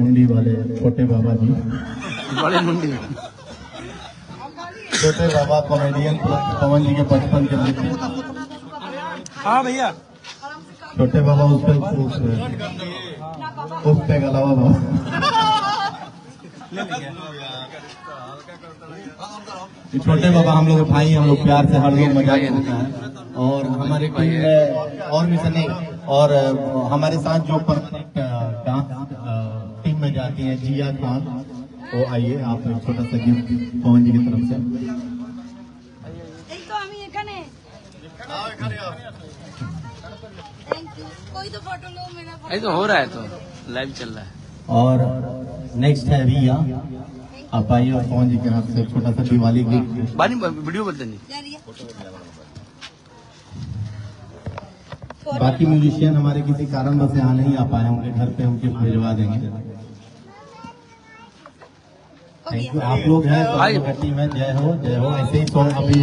मुंडी वाले छोटे बाबा जी, बड़े मुंडी छोटे बाबा कॉमेडियन पवन जी के 55 के मित्र। हाँ भैया छोटे बाबा उस पे गलावा बाबा। छोटे बाबा हम लोग भाई, हम लोग प्यार से हर लोग मजाक होता है। और हमारे टीम में और भी सनी और हमारे साथ जो परमानेंट डांस टीम में जाती है जिया खान, वो आइए आप एक छोटा सा गिफ्ट पवन जी की तरफ से। कोई तो फोटो लो, मेरा फोटो। तो हो रहा है, तो लाइव चल रहा है। और नेक्स्ट है रिया, आप आइए और पवन जी के हाथ से छोटा सा दिवाली गिफ्ट। बानी वीडियो बोलते नहीं। बाकी म्यूजिशियन हमारे किसी कारणवश यहाँ नहीं आ पाए होंगे, घर पे उनके भिजवा देंगे। Thank you. आप लोग हैं तो टीम है। जय हो जय हो। ऐसे ही सॉन्ग अभी